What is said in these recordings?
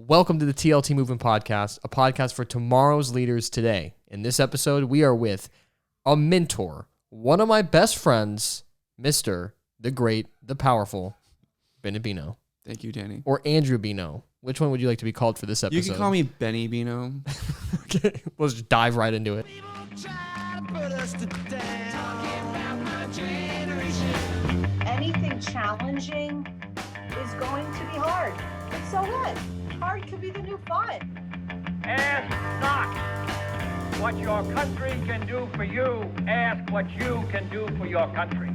Welcome to the TLT Movement Podcast, a podcast for tomorrow's leaders today. In this episode, we are with a mentor, one of my best friends, Mr. the Great, the Powerful, Benet Bino. Thank you, Danny. Or Andrew Bino. Which one would you like to be called for this episode? You can call me Benet Bino. Okay, let's just dive right into it. Anything challenging is going to be hard. But so what? Hard could be the new fun. Ask not what your country can do for you. Ask what you can do for your country.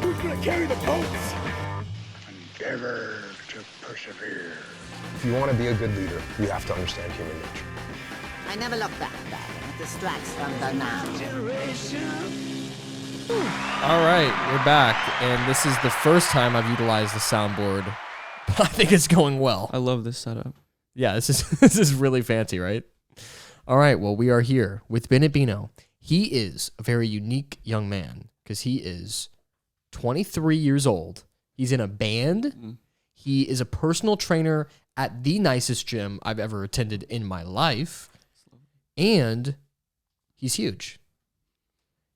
Who's going to carry the boats? Endeavor to persevere. If you want to be a good leader, you have to understand human nature. I never look back then. It distracts from the now. All right, we're back, and this is the first time I've utilized the soundboard, but I think it's going well. I love this setup. Yeah, this is really fancy, right? All right, well, we are here with Benet Bino. He is a very unique young man because he is 23 years old. He's in a band. Mm-hmm. He is a personal trainer at the nicest gym I've ever attended in my life, and he's huge.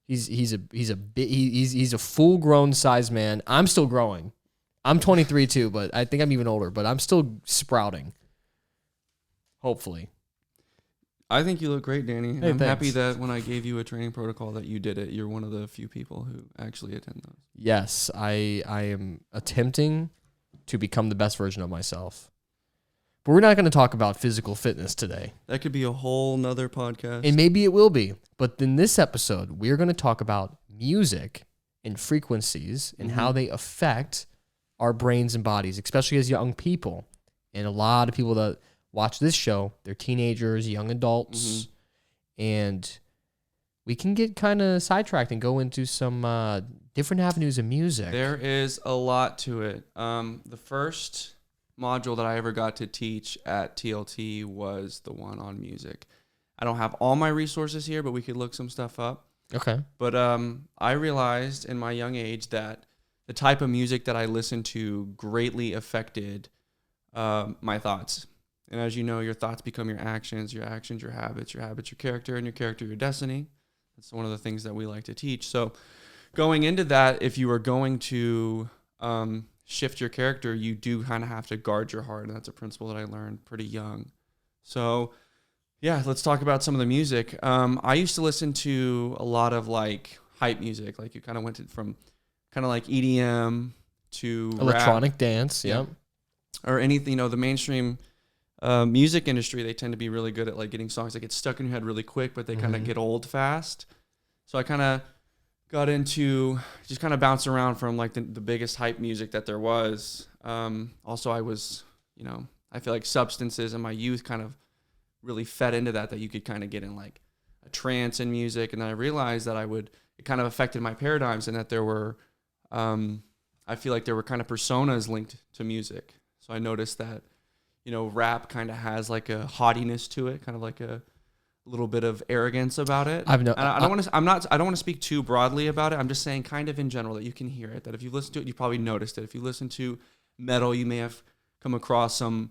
He's a full-grown size man. I'm still growing. I'm 23 too, but I think I'm even older, but I'm still sprouting. Hopefully. I think you look great, Danny. Hey, I'm thanks. happy that when I gave you a training protocol that you did it. You're one of the few people who actually attend those. Yes, I am attempting to become the best version of myself. But we're not going to talk about physical fitness today. That could be a whole nother podcast. And maybe it will be. But in this episode, we're going to talk about music and frequencies and how they affect our brains and bodies, especially as young people. And a lot of people that watch this show, they're teenagers, young adults, and we can get kind of sidetracked and go into some different avenues of music. There is a lot to it. The first module that I ever got to teach at TLT was the one on music. I don't have all my resources here, but we could look some stuff up. Okay. But I realized in my young age that the type of music that I listened to greatly affected my thoughts. And as you know, your thoughts become your actions, your habits, your character, and your character, your destiny. That's one of the things that we like to teach. So going into that, if you are going to shift your character, you do kind of have to guard your heart. And that's a principle that I learned pretty young. So yeah, let's talk about some of the music. I used to listen to a lot of like hype music. Like you kind of went from kind of like EDM to electronic rap. dance. Yep. Or anything, the mainstream music industry, they tend to be really good at like getting songs that get stuck in your head really quick, but they kind of get old fast. So I kind of got into just kind of bounce around from like the biggest hype music that there was. Also, I was, I feel like substances in my youth kind of really fed into that you could kind of get in like a trance in music. And then I realized that it kind of affected my paradigms and that there were, I feel like there were kind of personas linked to music. So I noticed that, rap kind of has like a haughtiness to it, kind of like a little bit of arrogance about it. I don't want to speak too broadly about it. I'm just saying kind of in general that you can hear it, that if you listen to it, you probably noticed it. If you listen to metal, you may have come across some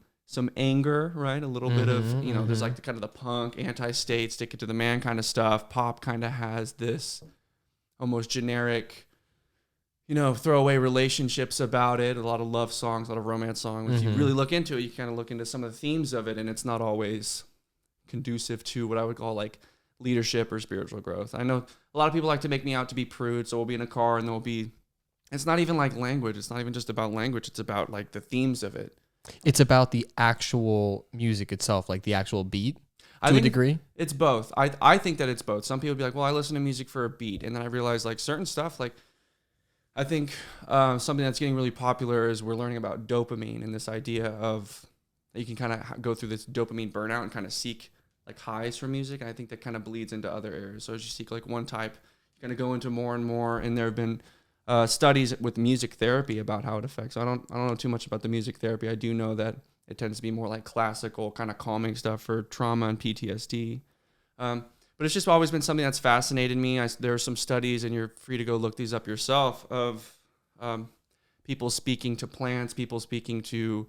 anger, right? A little bit of, there's like the kind of the punk, anti-state, stick it to the man kind of stuff. Pop kind of has this almost generic, throwaway relationships about it. A lot of love songs, a lot of romance songs. If you really look into it, you kind of look into some of the themes of it, and it's not always conducive to what I would call like leadership or spiritual growth. I know a lot of people like to make me out to be prude, so we'll be in a car and it's not even like language. It's not even just about language. It's about like the themes of it. It's about the actual music itself, like the actual beat to a degree. It's both. I think that it's both. Some people be like, well, I listen to music for a beat. And then I realize like certain stuff, like I think something that's getting really popular is we're learning about dopamine and this idea of that you can kind of go through this dopamine burnout and kind of seek like highs from music. And I think that kind of bleeds into other areas. So as you seek like one type, you're going to go into more and more. And there have been studies with music therapy about how it affects. I don't know too much about the music therapy. I do know that it tends to be more like classical kind of calming stuff for trauma and PTSD. But it's just always been something that's fascinated me. There are some studies, and you're free to go look these up yourself, of people speaking to plants, people speaking to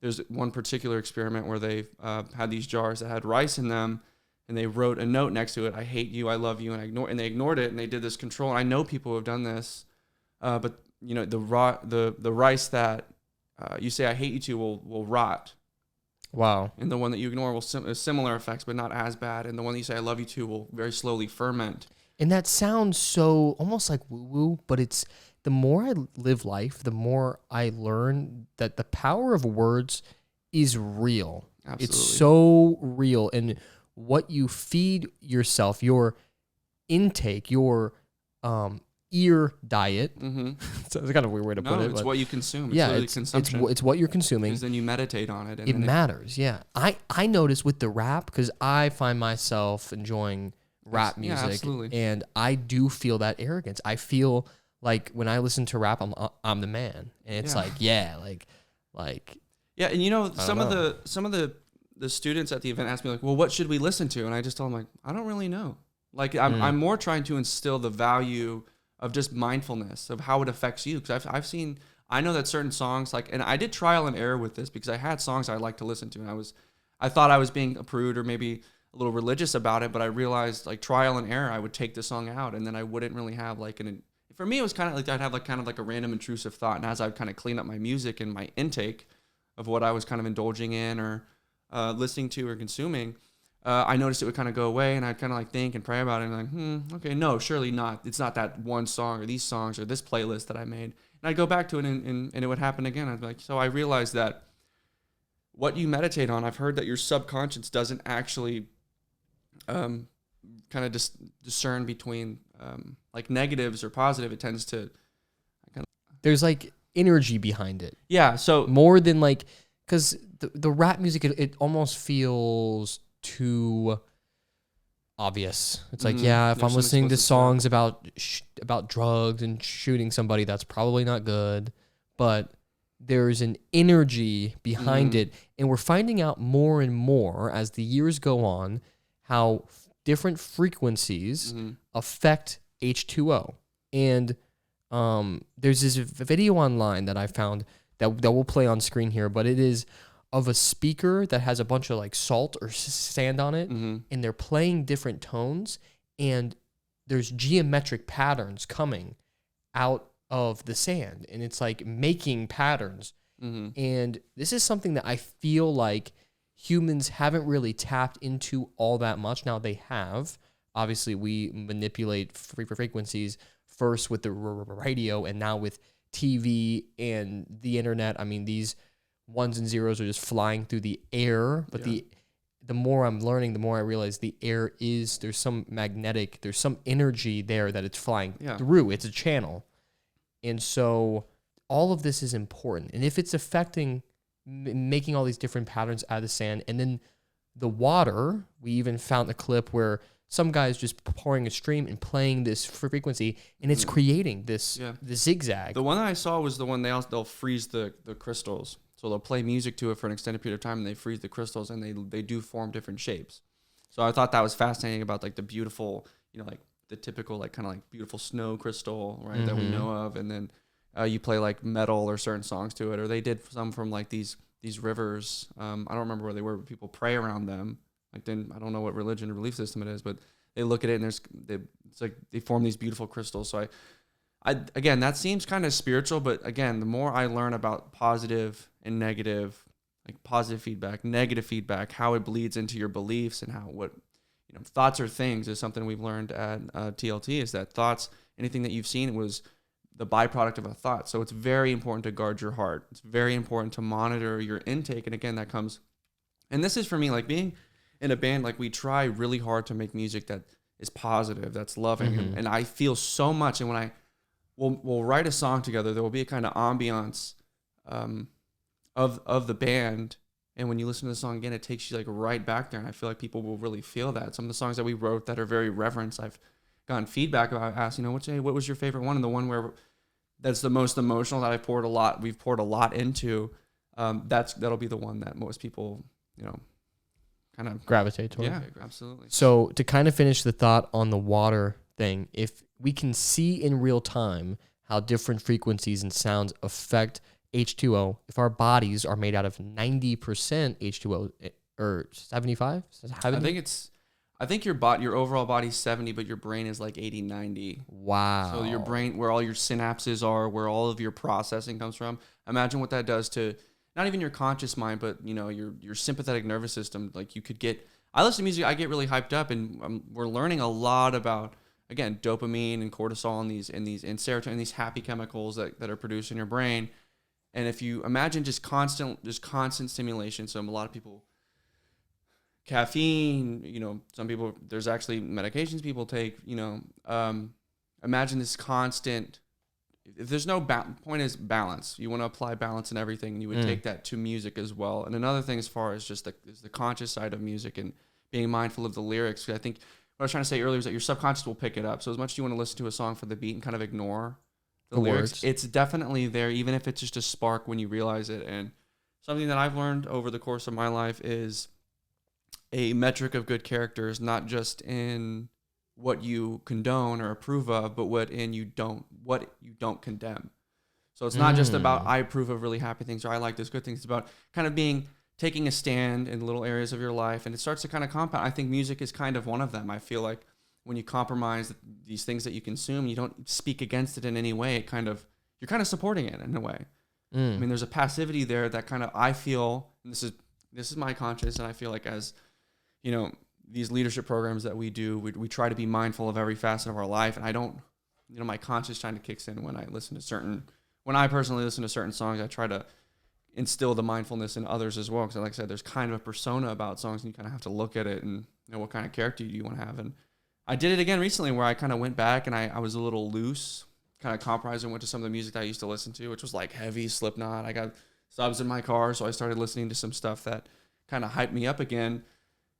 there's one particular experiment where they had these jars that had rice in them, and they wrote a note next to it: "I hate you, I love you," and they ignored it, and they did this control. And I know people who have done this, but you know, the rice that you say "I hate you" to will rot. Wow. And the one that you ignore will similar effects, but not as bad. And the one that you say "I love you" to will very slowly ferment. And that sounds so almost like woo-woo, but it's the more I live life, the more I learn that the power of words is real. Absolutely. It's so real. And what you feed yourself, your intake, your ear diet. Mm-hmm. So it's kind of a weird way to put it. It's but what you consume. yeah, It's consumption. it's what you're consuming. Because then you meditate on it. And It then matters, yeah. I notice with the rap, because I find myself enjoying rap Yeah, music, absolutely. and I do feel that arrogance. I feel like when I listen to rap, I'm the man, and it's Yeah. like Yeah, and you know, some of know. the students at the event asked me like, "Well, what should we listen to?" And I just told them like, "I don't really know." Like I'm more trying to instill the value of just mindfulness of how it affects you, because I know that certain songs, like, and I did trial and error with this because I had songs I liked to listen to, and I thought I was being a prude or maybe a little religious about it, but I realized like trial and error, I would take the song out, and then I wouldn't really have like for me, it was kind of like I'd have like kind of like a random intrusive thought, and as I would kind of clean up my music and my intake of what I was kind of indulging in or listening to or consuming, I noticed it would kind of go away, and I'd kind of like think and pray about it, and like, okay, no, surely not. It's not that one song or these songs or this playlist that I made. And I'd go back to it, and it would happen again. I'd be like, so I realized that what you meditate on, I've heard that your subconscious doesn't actually kind of discern between like negatives or positive. It tends to there's like energy behind it. Yeah, so More than like, because the rap music, it almost feels too obvious. It's like, yeah, if There's I'm some listening to explicit songs about drugs and shooting somebody, that's probably not good. But there's an energy behind it, and we're finding out more and more as the years go on how different frequencies affect H2O. And there's this video online that I found that we'll play on screen here, but it is of a speaker that has a bunch of like salt or sand on it, and they're playing different tones, and there's geometric patterns coming out of the sand, and it's like making patterns. And this is something that I feel like humans haven't really tapped into all that much. Now they have. Obviously, we manipulate frequencies first with the radio, and now with TV and the internet. I mean, these ones and zeros are just flying through the air, but the more I'm learning, the more I realize the air there's some energy there that it's flying through. It's a channel. And so all of this is important. And if it's affecting, making all these different patterns out of the sand, and then the water, we even found a clip where some guy's just pouring a stream and playing this frequency, and it's creating this zigzag. The one that I saw was the one they'll freeze the crystals. So they'll play music to it for an extended period of time, and they freeze the crystals, and they do form different shapes. So I thought that was fascinating about like the beautiful, you know, like the typical like kind of like beautiful snow crystal, right, that we know of, and then you play like metal or certain songs to it, or they did some from like these rivers. I don't remember where they were, but people pray around them. Like then I don't know what religion or belief system it is, but they look at it and it's like they form these beautiful crystals. So I again, that seems kind of spiritual, but again, the more I learn about positive and negative, like positive feedback, negative feedback, how it bleeds into your beliefs, and thoughts are things, is something we've learned at TLT, is that thoughts, anything that you've seen was the byproduct of a thought. So it's very important to guard your heart. It's very important to monitor your intake. And again, that comes, and this is for me, like being in a band, like we try really hard to make music that is positive, that's loving. And I feel so much. And when we'll write a song together, there will be a kind of ambiance of the band. And when you listen to the song again, it takes you like right back there. And I feel like people will really feel that. Some of the songs that we wrote that are very reverent, I've gotten feedback about, asked, what was your favorite one? And the one where that's the most emotional that we've poured a lot into, that'll be the one that most people, kind of gravitate toward. Yeah, absolutely. So to kind of finish the thought on the water thing, if we can see in real time how different frequencies and sounds affect H2O, if our bodies are made out of 90% H2O or 75? I think your overall body's 70, but your brain is like 80, 90. Wow. So your brain, where all your synapses are, where all of your processing comes from. Imagine what that does to not even your conscious mind, but your sympathetic nervous system. Like I listen to music, I get really hyped up, and we're learning a lot about, again, dopamine and cortisol and serotonin, these happy chemicals that are produced in your brain. And if you imagine just constant stimulation, so a lot of people, caffeine, some people, there's actually medications people take, imagine this constant, if there's no point is balance. You want to apply balance in everything, and you would take that to music as well. And another thing as far as just the conscious side of music and being mindful of the lyrics, I think what I was trying to say earlier was that your subconscious will pick it up. So as much as you want to listen to a song for the beat and kind of ignore the lyrics, words, it's definitely there, even if it's just a spark when you realize it. And something that I've learned over the course of my life is a metric of good character is not just in what you condone or approve of, but what you don't condemn. So it's not just about I approve of really happy things or I like those good things. It's about kind of taking a stand in little areas of your life, and it starts to kind of compound. I think music is kind of one of them. I feel like when you compromise these things that you consume, you don't speak against it in any way. You're kind of supporting it in a way. I mean, there's a passivity there that kind of, I feel, and this is my conscious, and I feel like as these leadership programs that we do, we try to be mindful of every facet of our life. And I don't, my conscious kind of kicks in when I personally listen to certain songs. I try to instill the mindfulness in others as well. Because like I said, there's kind of a persona about songs, and you kind of have to look at it and know what kind of character do you want to have. And I did it again recently where I kind of went back and I was a little loose, kind of compromised, and went to some of the music that I used to listen to, which was like heavy Slipknot. I got subs in my car, so I started listening to some stuff that kind of hyped me up again.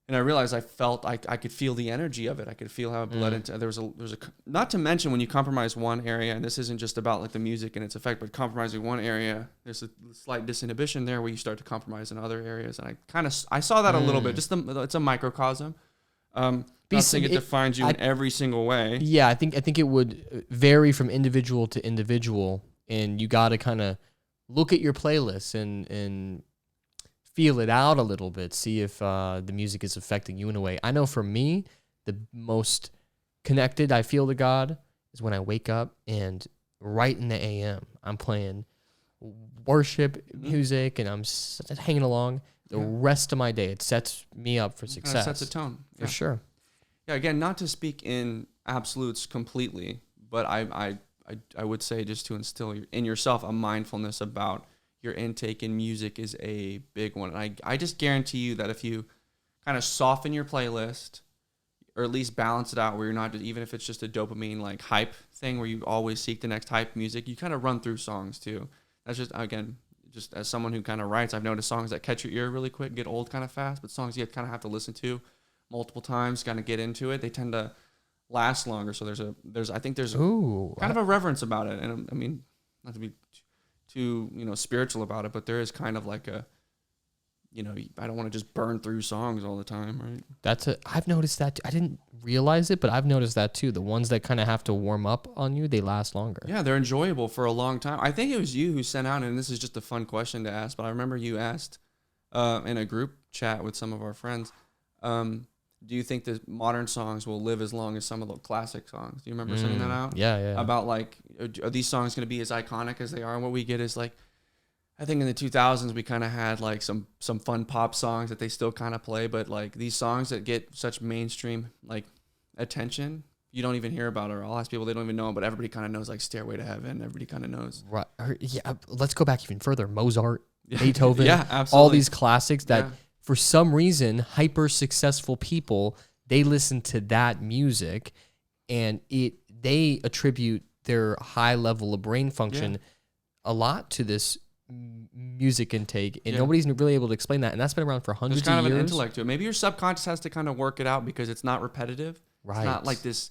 And I realized I could feel the energy of it. I could feel how it bled into. There was a not to mention when you compromise one area, and this isn't just about like the music and its effect, but compromising one area, there's a slight disinhibition there where you start to compromise in other areas. And I saw that a little bit. It's a microcosm. Not saying it defines you in every single way. Yeah, I think it would vary from individual to individual, and you got to kind of look at your playlist and feel it out a little bit, see if the music is affecting you in a way. I know for me, the most connected I feel to God is when I wake up and right in the AM, I'm playing worship music and I'm hanging along. The rest of my day, it sets me up for success. It sets a tone. For sure. Yeah, again, not to speak in absolutes completely, but I would say just to instill in yourself a mindfulness about your intake in music is a big one. And I just guarantee you that if you kind of soften your playlist or at least balance it out where you're not, even if it's just a dopamine like hype thing where you always seek the next hype music, you kind of run through songs too. That's just, again, just as someone who kind of writes, I've noticed songs that catch your ear really quick, get old kind of fast, but songs you kind of have to listen to multiple times, kind of get into it, they tend to last longer. So I think there's kind of a reverence about it. And I mean, not to be too spiritual about it, but there is kind of like a I don't want to just burn through songs all the time, right? I've noticed that too. I didn't realize it, but I've noticed that too. The ones that kind of have to warm up on you, they last longer. Yeah, they're enjoyable for a long time. I think it was you who sent out, and this is just a fun question to ask, but I remember you asked in a group chat with some of our friends, do you think that modern songs will live as long as some of the classic songs? Do you remember sending that out? Yeah. About like, are these songs going to be as iconic as they are? And what we get is like, I think in the 2000s we kind of had like some fun pop songs that they still kind of play, but like these songs that get such mainstream like attention, you don't even hear about, or I'll ask people, they don't even know them, but everybody kind of knows, like Stairway to Heaven. Everybody kind of knows. Right. Yeah. Let's go back even further. Mozart, Beethoven, yeah, absolutely. All these classics that for some reason, hyper successful people, they listen to that music and they attribute their high level of brain function a lot to this music intake, and nobody's really able to explain that, and that's been around for hundreds of years. There's kind of an intellect to it. Maybe your subconscious has to kind of work it out because it's not repetitive. Right. It's not like this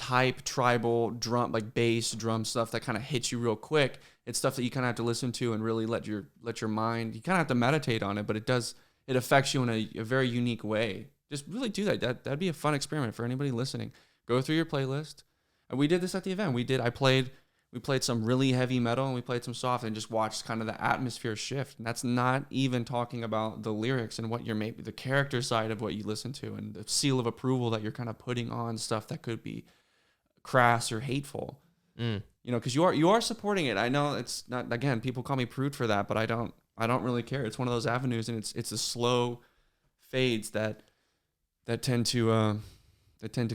hype tribal drum, like bass drum stuff that kind of hits you real quick. It's stuff that you kind of have to listen to and really let your mind, you kind of have to meditate on it, but it affects you in a very unique way. Just really do that. That'd be a fun experiment for anybody listening. Go through your playlist. And we did this at the event. we played some really heavy metal and we played some soft and just watched kind of the atmosphere shift. And that's not even talking about the lyrics and what you're maybe the character side of what you listen to and the seal of approval that you're kind of putting on stuff that could be crass or hateful. You know, because you are supporting it. I know it's not, again, people call me prude for that, but I don't really care. It's one of those avenues, and it's the slow fades that tend to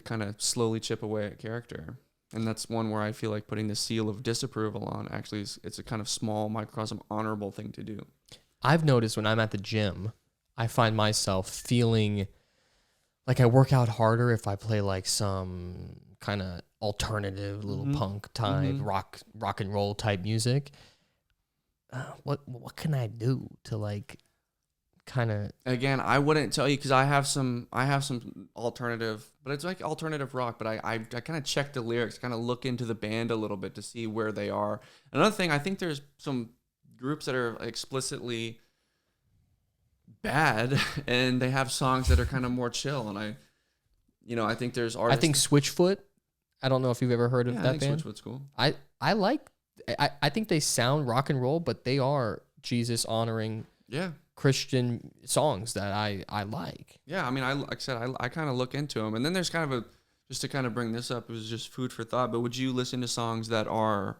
kind of slowly chip away at character. And that's one where I feel like putting the seal of disapproval on actually it's a kind of small microcosm honorable thing to do. I've noticed when I'm at the gym, I find myself feeling like I work out harder if I play like some kind of alternative little punk type rock and roll type music. What can I do to like kind of? Again, I wouldn't tell you because I have some alternative, but it's like alternative rock. But I kind of check the lyrics, kind of look into the band a little bit to see where they are. Another thing, I think there's some groups that are explicitly bad, and they have songs that are kind of more chill. And I think there's artists. I think Switchfoot. I don't know if you've ever heard of that I think band. Switchfoot's cool. I think they sound rock and roll, but they are Jesus honoring Christian songs that I like. Yeah, I mean, like I said, I kind of look into them. And then there's kind of just to kind of bring this up, it was just food for thought, but would you listen to songs that are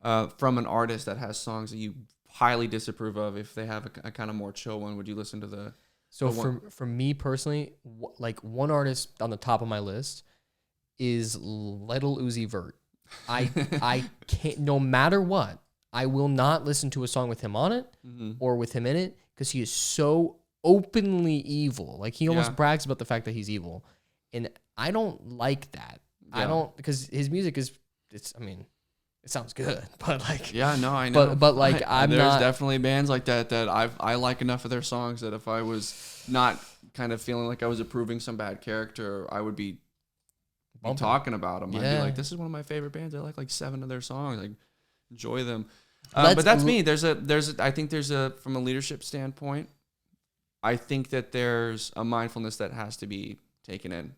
from an artist that has songs that you highly disapprove of? If they have a kind of more chill one, would you listen to the... So for me personally, like one artist on the top of my list is Little Uzi Vert. I can't, no matter what, I will not listen to a song with him on it or with him in it because he is so openly evil. Like he almost brags about the fact that he's evil. And I don't like that. Yeah. I don't, because his music is, it sounds good, but like... Yeah, no, I know. But like, there's definitely bands like that I like enough of their songs that if I was not kind of feeling like I was approving some bad character, I would be talking about them. Yeah. I'd be like, this is one of my favorite bands. I like 7 of their songs. Like, enjoy them. But that's me. I think there's from a leadership standpoint, I think that there's a mindfulness that has to be taken in.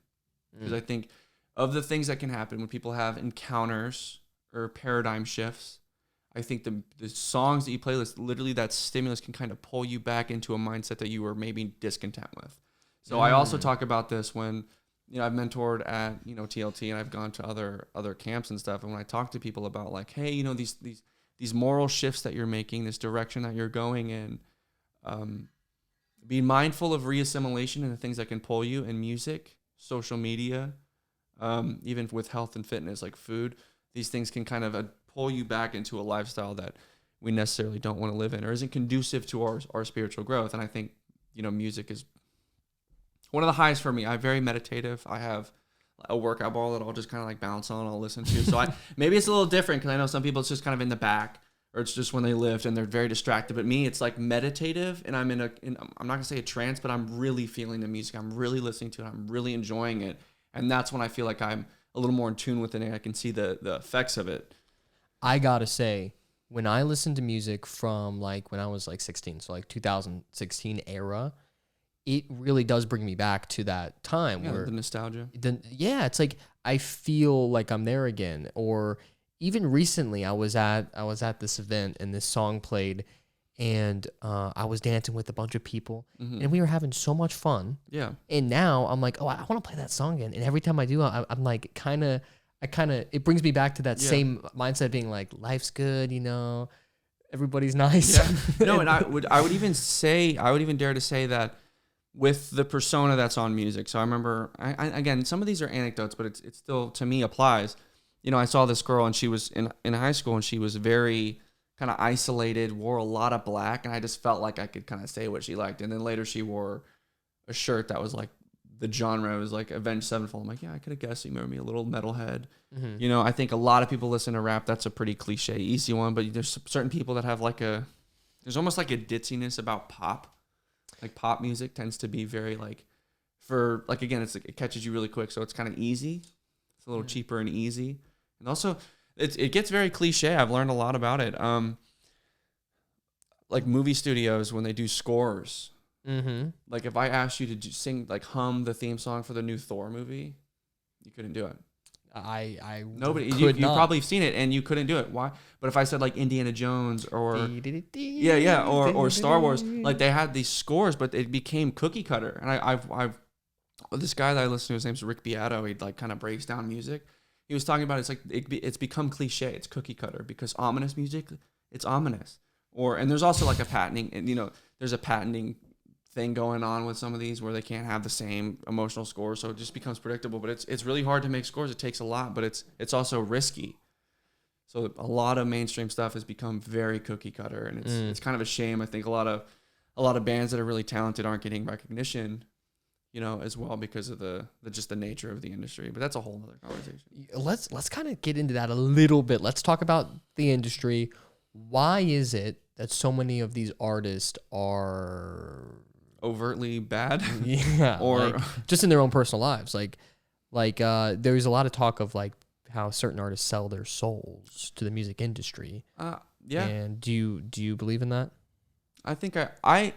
Because I think of the things that can happen when people have encounters or paradigm shifts, I think the songs that you play, literally that stimulus can kind of pull you back into a mindset that you were maybe discontent with. So I also talk about this when, I've mentored at, TLT, and I've gone to other camps and stuff. And when I talk to people about like, hey, these moral shifts that you're making, this direction that you're going in, be mindful of reassimilation and the things that can pull you in music, social media, even with health and fitness, like food. These things can kind of pull you back into a lifestyle that we necessarily don't want to live in or isn't conducive to our spiritual growth. And I think, music is one of the highest for me. I'm very meditative. I have a workout ball that I'll just kind of like bounce on, I'll listen to. So maybe it's a little different because I know some people it's just kind of in the back or it's just when they lift and they're very distracted. But me, it's like meditative and I'm I'm not going to say a trance, but I'm really feeling the music. I'm really listening to it. I'm really enjoying it. And that's when I feel like I'm a little more in tune with it and I can see the effects of it. I got to say, when I listen to music from like when I was like 16, so like 2016 era, it really does bring me back to that time where the nostalgia. It's like I feel like I'm there again. Or even recently, I was at this event and this song played, and I was dancing with a bunch of people, and we were having so much fun. Yeah. And now I'm like, oh, I want to play that song again. And every time I do, I'm like, it brings me back to that same mindset, being like, life's good, everybody's nice. Yeah. No, and I would even dare to say that with the persona that's on music. So I remember, again, some of these are anecdotes, but it still, to me, applies. I saw this girl, and she was in high school, and she was very kind of isolated, wore a lot of black, and I just felt like I could kind of say what she liked. And then later she wore a shirt that was like, the genre was like Avenged Sevenfold. I'm like, yeah, I could have guessed you remember me, a little metalhead. I think a lot of people listen to rap. That's a pretty cliche, easy one, but there's certain people that have there's almost like a ditziness about pop. Like pop music tends to be very again, it catches you really quick. So it's kind of easy. It's a little cheaper and easy. And also it gets very cliche. I've learned a lot about it. Like movie studios, when they do scores, like if I asked you to sing, like hum the theme song for the new Thor movie, you couldn't do it. I Nobody, could you not. probably have seen it and you couldn't do it. Why? But if I said like Indiana Jones or or Star Wars, like they had these scores, but it became cookie cutter. And I've this guy that I listen to, his name's Rick Beato. He like kind of breaks down music. He was talking about it's like it's become cliche. It's cookie cutter because ominous music, it's ominous. And there's also like a patenting, and there's a patenting thing going on with some of these where they can't have the same emotional score, so it just becomes predictable. But it's really hard to make scores. It takes a lot, but it's also risky. So a lot of mainstream stuff has become very cookie cutter, and it's kind of a shame. I think a lot of bands that are really talented aren't getting recognition, as well because of the just the nature of the industry. But that's a whole other conversation. Let's kind of get into that a little bit. Let's talk about the industry. Why is it that so many of these artists are Overtly bad? Yeah, or like, just in their own personal lives. Like there's a lot of talk of like how certain artists sell their souls to the music industry. Yeah. And do you believe in that? I think I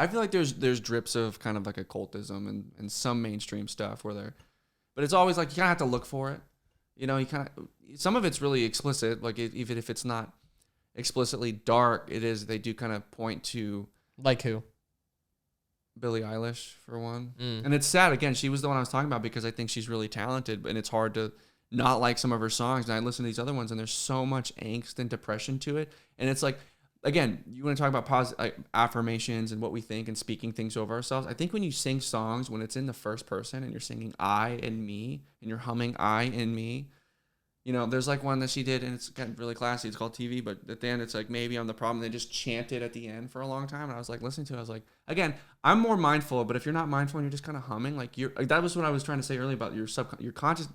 feel like there's drips of kind of like occultism and some mainstream stuff but it's always like you kind of have to look for it. You kind of, some of it's really explicit, like even if it's not explicitly dark, they do kind of point to, like who? Billie Eilish for one. And it's sad, again, she was the one I was talking about because I think she's really talented, and it's hard to not like some of her songs. And I listen to these other ones and there's so much angst and depression to it, and it's like, again, you want to talk about positive affirmations and what we think and speaking things over ourselves. I think when you sing songs, when it's in the first person and you're singing I and me and you're humming I and me, there's like one that she did and it's getting really classy. It's called TV, but at the end it's like, maybe I'm the problem. They just chant it at the end for a long time. And I was like listening to it. I was like, again, I'm more mindful, but if you're not mindful and you're just kind of humming, that was what I was trying to say earlier about your conscious,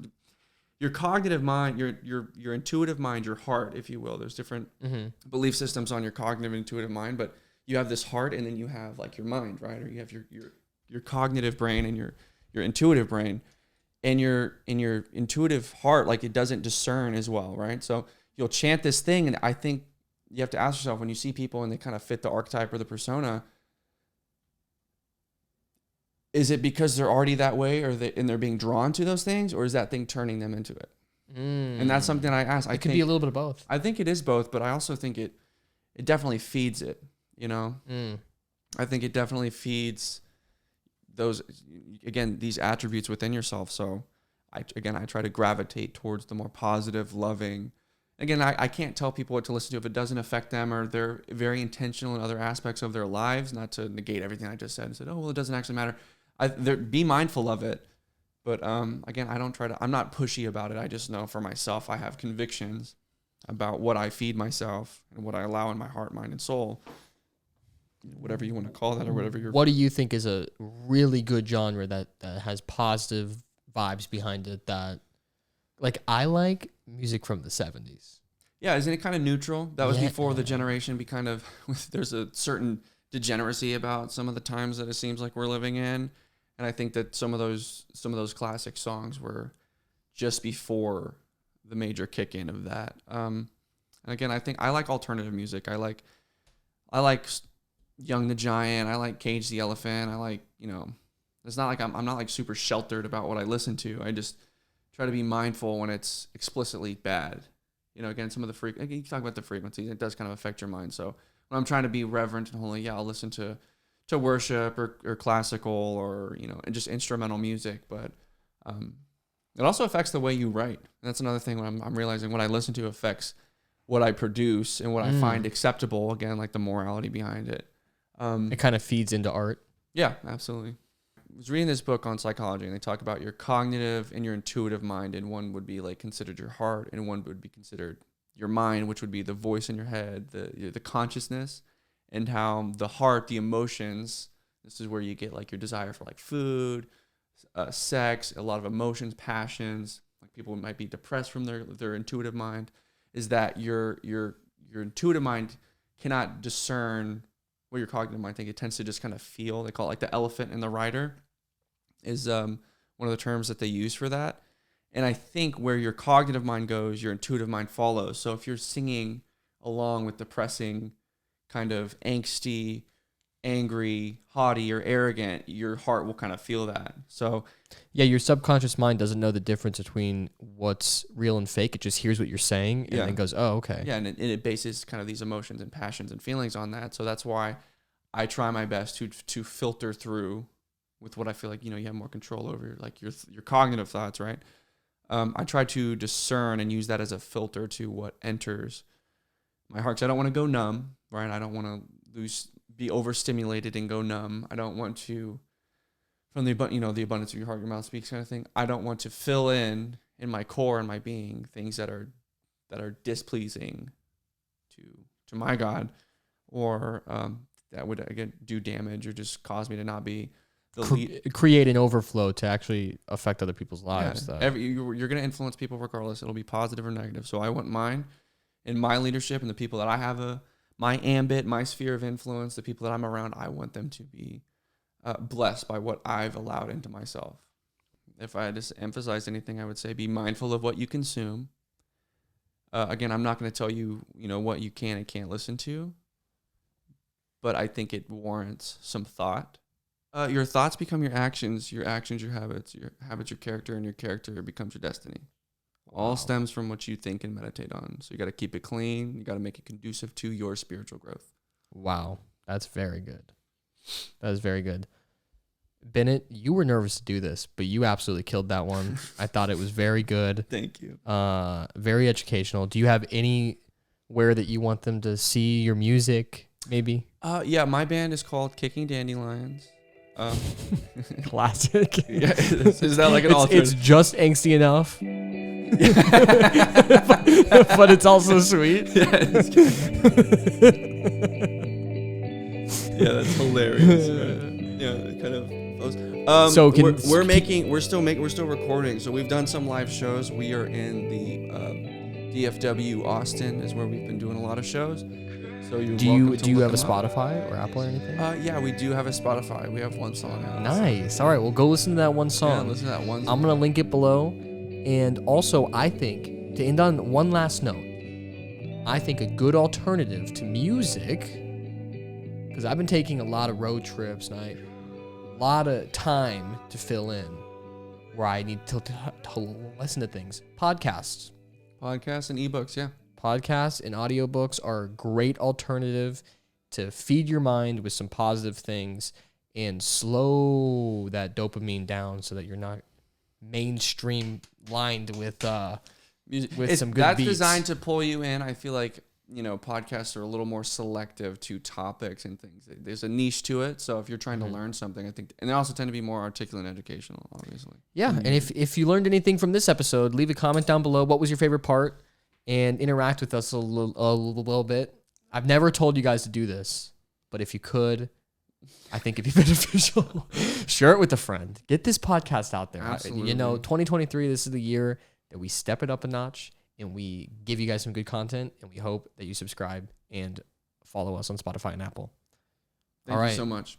your cognitive mind, your intuitive mind, your heart, if you will. There's different belief systems on your cognitive and intuitive mind, but you have this heart and then you have like your mind, right? Or you have your cognitive brain and your intuitive brain. And your intuitive heart, like it doesn't discern as well, right? So you'll chant this thing, and I think you have to ask yourself, when you see people and they kind of fit the archetype or the persona, is it because they're already that way, and they're being drawn to those things, or is that thing turning them into it? And that's something I ask. It could be a little bit of both. I think it is both, but I also think it definitely feeds it. I think it definitely feeds those, again, these attributes within yourself. So I try to gravitate towards the more positive, loving. Again, I can't tell people what to listen to if it doesn't affect them or they're very intentional in other aspects of their lives, not to negate everything I just said and said, oh, well, it doesn't actually matter. Be mindful of it. But again, I'm not pushy about it. I just know for myself, I have convictions about what I feed myself and what I allow in my heart, mind, and soul. Whatever you want to call that, or whatever you're. What do you think is a really good genre that has positive vibes behind it? That, like, I like music from the 70s. Yeah, isn't it kind of neutral? That was before the generation be kind of. There's a certain degeneracy about some of the times that it seems like we're living in, and I think that some of those classic songs were just before the major kick in of that. And again, I think I like alternative music. I like Young the Giant. I like Cage the Elephant. I like, it's not like I'm not like super sheltered about what I listen to. I just try to be mindful when it's explicitly bad. Again, some of the you talk about the frequencies, it does kind of affect your mind. So when I'm trying to be reverent and holy, I'll listen to worship or classical or, and just instrumental music. But it also affects the way you write. And that's another thing when I'm realizing what I listen to affects what I produce and what I find acceptable. Again, like the morality behind it. It kind of feeds into art. Yeah, absolutely. I was reading this book on psychology, and they talk about your cognitive and your intuitive mind, and one would be like considered your heart, and one would be considered your mind, which would be the voice in your head, the consciousness, and how the heart, the emotions. This is where you get like your desire for like food, sex, a lot of emotions, passions. Like people might be depressed from their intuitive mind. Is that your intuitive mind cannot discern. What your cognitive mind, I think it tends to just kind of feel. They call it like the elephant in the rider is one of the terms that they use for that. And I think where your cognitive mind goes, your intuitive mind follows. So if you're singing along with depressing, kind of angsty, angry, haughty, or arrogant, your heart will kind of feel that. So Yeah, your subconscious mind doesn't know the difference between what's real and fake. It just hears what you're saying and then goes, oh, okay. yeah, and it bases kind of these emotions and passions and feelings on that. So that's why I try my best to filter through with what I feel like, you have more control over, like your cognitive thoughts, right? I try to discern and use that as a filter to what enters my heart. 'Cause I don't want to go numb, right? I don't want to be overstimulated and go numb. I don't want to, from the abundance of your heart, your mouth speaks kind of thing. I don't want to fill in my core and my being things that are displeasing to my God, or that would again do damage or just cause me to not be the lead. Create an overflow to actually affect other people's lives. Yeah. You're going to influence people regardless. It'll be positive or negative. So I want mine in my leadership and the people that I have my ambit, my sphere of influence, the people that I'm around, I want them to be blessed by what I've allowed into myself. If I had to emphasize anything, I would say be mindful of what you consume. Again, I'm not going to tell you, what you can and can't listen to, but I think it warrants some thought. Your thoughts become your actions, your habits, your character, and your character becomes your destiny. All stems from what you think and meditate on. So you got to keep it clean. You got to make it conducive to your spiritual growth. Wow. That's very good. That is very good. Benet, you were nervous to do this, but you absolutely killed that one. I thought it was very good. Thank you. Very educational. Do you have anywhere that you want them to see your music, maybe? Yeah, my band is called Kicking Dandelions. Classic. Yeah, is that like an alternative? It's just angsty enough. but it's also sweet. Yeah, that's hilarious. Yeah, kind of. So we're still recording. So we've done some live shows. We are in the DFW Austin is where we've been doing a lot of shows. So do you have a Spotify or Apple or anything? Yeah, we do have a Spotify. We have one song out. Nice. All right, well, go listen to that one song. Yeah, listen to that one song. I'm gonna link it below. And also, I think to end on one last note, I think a good alternative to music, because I've been taking a lot of road trips and a lot of time to fill in where I need to listen to things. Podcasts and ebooks, yeah. Podcasts and audiobooks are a great alternative to feed your mind with some positive things and slow that dopamine down so that you're not mainstream lined with some good that's beats. Designed to pull you in. I feel like podcasts are a little more selective to topics and things. There's a niche to it, so if you're trying to learn something, I think, and they also tend to be more articulate and educational, obviously. Yeah, and if you learned anything from this episode, leave a comment down below. What was your favorite part? And interact with us a little bit. I've never told you guys to do this, but if you could, I think it'd be beneficial. Share it with a friend. Get this podcast out there. Absolutely. 2023, this is the year that we step it up a notch and we give you guys some good content, and we hope that you subscribe and follow us on Spotify and Apple. Thank you so much.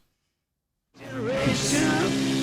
Generation.